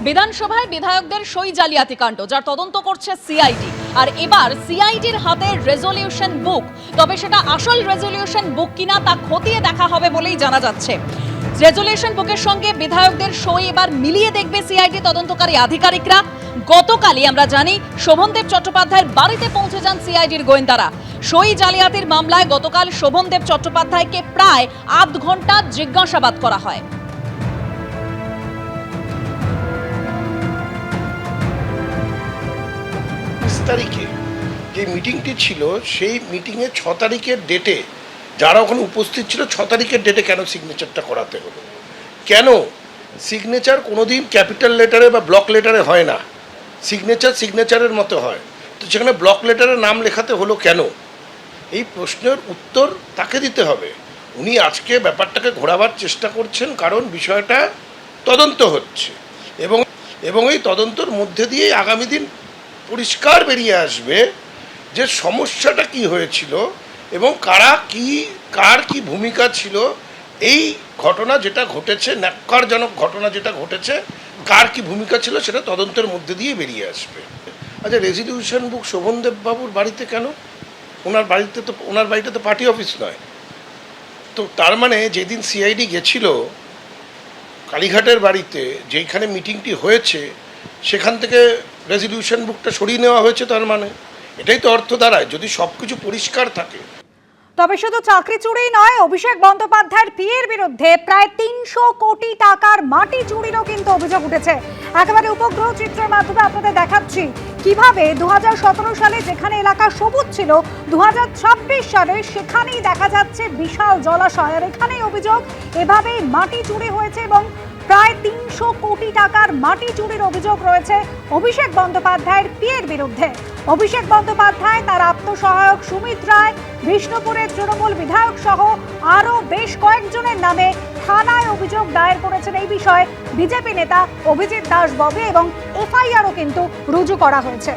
বিধানসভায় বিধায়কদের সই জালিয়াতি কাণ্ড যার তদন্ত করছে সিআইডি। আর এবার সিআইডির হাতে রেজলিউশন বুক, তবে সেটা আসল রেজলিউশন বুক কিনা তা খতিয়ে দেখা হবে বলেই জানা যাচ্ছে। রেজলিউশন বুকের সঙ্গে বিধায়কদের সই এবার মিলিয়ে দেখবে সিআইডি তদন্তকারী আধিকারিকরা। গতকালই আমরা জানি শোভনদেব চট্টোপাধ্যায়ের বাড়িতে পৌঁছে যান সিআইডির গোয়েন্দারা। সই জালিয়াতির মামলায় গতকাল শোভনদেব চট্টোপাধ্যায়কে প্রায় আধ ঘন্টা জিজ্ঞাসাবাদ করা হয়। তারিখে যে মিটিংটি ছিল সেই মিটিংয়ে 6 তারিখের ডেটে যারা ওখানে উপস্থিত ছিল 6 তারিখের ডেটে কেন সিগনেচারটা করাতে হলো? কেন সিগনেচার কোনোদিন ক্যাপিটাল লেটারে বা ব্লক লেটারে হয় না, সিগনেচারের মতো হয়, তো সেখানে ব্লক লেটারে নাম লেখাতে হলো কেন? এই প্রশ্নের উত্তর তাকে দিতে হবে। উনি আজকে ব্যাপারটাকে ঘোরাবার চেষ্টা করছেন কারণ বিষয়টা তদন্ত হচ্ছে এবং এই তদন্তর মধ্যে দিয়েই আগামী দিন পরিষ্কার বেরিয়ে আসবে যে সমস্যাটা কি হয়েছিল এবং কার কি ভূমিকা ছিল। এই ঘটনা যেটা ঘটেছে, ন্যাক্কারজনক ঘটনা যেটা ঘটেছে, কার কি ভূমিকা ছিল সেটা তদন্তের মধ্যে দিয়ে বেরিয়ে আসবে। আচ্ছা, রেজলিউশন বুক শোভনদেব বাবুর বাড়িতে কেন? ওনার বাড়িতে তো পার্টি অফিস নয়। তো তার মানে যেদিন সিআইডি গেছিল কালীঘাটের বাড়িতে, যেখানে মিটিংটি হয়েছে, সেখান থেকে রেজলিউশন বুকটা সরিয়ে নেওয়া হয়েছে, তার মানে এটাই তো অর্থ দাঁড়ায় যদি সব কিছু পরিষ্কার থাকে। তবে শুধু চাকরি চুরি নয়, অভিষেক বন্দ্যোপাধ্যায়ের পিএর বিরুদ্ধে প্রায় 300 কোটি টাকার মাটি চুরিরও কিন্তু অভিযোগ উঠেছে। একেবারে উপগ্রহ চিত্রের মাধ্যমে আপনাদের দেখাচ্ছি কিভাবে 2017 সালে যেখানে এলাকা সবুজ ছিল, 2026 সালে সেখানেই দেখা যাচ্ছে বিশাল জলাশয়। আর এখানেই অভিযোগ এভাবেই মাটি চুরি হয়েছে এবং প্রায় 300 কোটি টাকার মাটি চুরির অভিযোগ রয়েছে অভিষেক বন্দ্যোপাধ্যায়ের পিএর বিরুদ্ধে। অভিষেক বন্দ্যোপাধ্যায়, তার আত্মসহায়ক সুমিত রায়, বিষ্ণুপুরের তৃণমূল বিধায়ক সহ আরও বেশ কয়েকজনের নামে থানায় অভিযোগ দায়ের করেছেন এই বিষয়ে বিজেপি নেতা অভিজিৎ দাস ববি এবং এফআইআরও কিন্তু রুজু করা হয়েছে।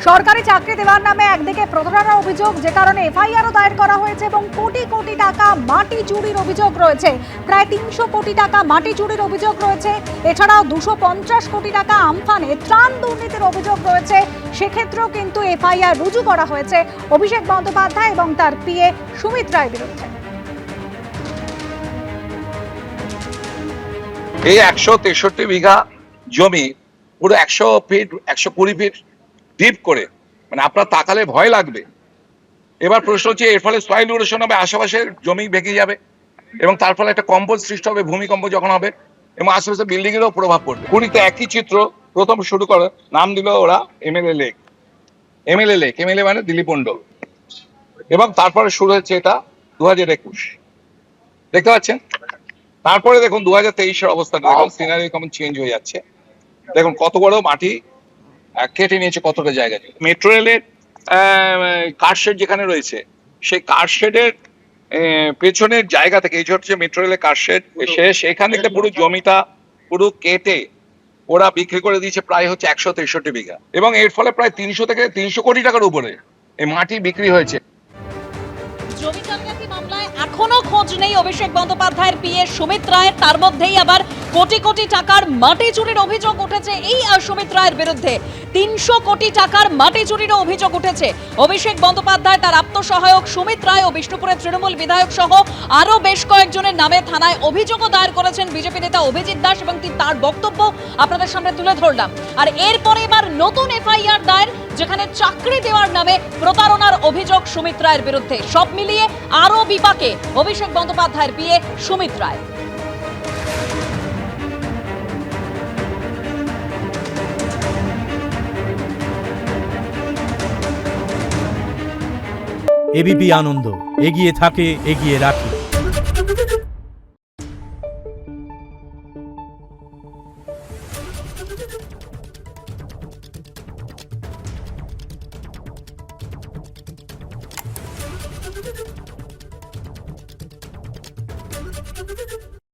সরকারি চাকরি দেওয়ার নামে একদিকে প্রতারণার অভিযোগ, যে কারণে এফআইআরও দায়ের করা হয়েছে এবং কোটি কোটি টাকা মাটি চুরির অভিযোগ রয়েছে। প্রায় 300 কোটি টাকা মাটি চুরির অভিযোগ রয়েছে। এছাড়াও 250 কোটি টাকা আমফানে ত্রাণ দুর্নীতির অভিযোগ রয়েছে। সেক্ষেত্রেও কিন্তু এফআইআর রুজু করা হয়েছে অভিষেক বন্দ্যোপাধ্যায় এবং তার পিএ সুমিত রায়ের বিরুদ্ধে। এই 163 বিঘা জমি পুরো 120 ফিট ডিপ করে, মানে আপনার তাকালে ভয় লাগবে। এবার প্রশ্ন হচ্ছে এর ফলে সয়েল ইরোশন হবে, আশেপাশের জমি ভেঙে যাবে এবং তার ফলে একটা কম্পন সৃষ্টি হবে, ভূমিকম্প যখন হবে এবং আশেপাশে বিল্ডিং এরও প্রভাব পড়বে। পুরীতে একই চিত্র প্রথম শুরু করে, নাম দিল ওরা এমএলএ লেক মানে দিলীপ মণ্ডল, এবং তারপরে শুরু হচ্ছে এটা 2021, দেখতে পাচ্ছেন। তারপরে দেখুন 2023-এর অবস্থা, দেখুন সিনারি কেমন চেঞ্জ হয়ে যাচ্ছে। দেখুন কত বড় মাটি কেটে নিয়েছে কতটা জায়গা। মেট্রো রেলের কারশেড যেখানে রয়েছে, সেই কারশেডের পেছনের জায়গা থেকে, এই হচ্ছে মেট্রো রেলের কারশেড, সেখান থেকে পুরো জমিটা পুরো কেটে ওরা বিক্রি করে দিয়েছে প্রায় হচ্ছে 163 বিঘা, এবং এর ফলে প্রায় 300 থেকে 300 কোটি টাকার উপরে এই মাটি বিক্রি হয়েছে। জমি জালিয়াতি মামলায় এখনো খোঁজ নেই অভিষেক বন্দ্যোপাধ্যায়ের পিএ সুমিত রায়ের। তার মধ্যেই আবার কোটি কোটি টাকার মাটি চুরির অভিযোগ উঠেছে এই সুমিত রায়ের বিরুদ্ধে। 300 কোটি টাকার মাটি চুরিরও অভিযোগ উঠেছে অভিষেক বন্দ্যোপাধ্যায়, তার আত্মসহায়ক সুমিত রায় ও বিষ্ণুপুরের তৃণমূল বিধায়ক সহ আরও বেশ কয়েকজনের নামে থানায় অভিযোগও দায়ের করেছেন বিজেপি নেতা অভিজিৎ দাস এবং তার বক্তব্য আপনাদের সামনে তুলে ধরলাম। আর এরপরে এবার নতুন এফআইআর দায়ের, যেখানে চাকরি দেওয়ার নামে প্রতারণার অভিযোগ সুমিত রায়ের বিরুদ্ধে। সব মিলিয়ে আরও বিপাকে অভিষেক বন্দ্যোপাধ্যায়ের পিএ সুমিত রায়। এবিপি আনন্দ, এগিয়ে থাকে, এগিয়ে রাখে।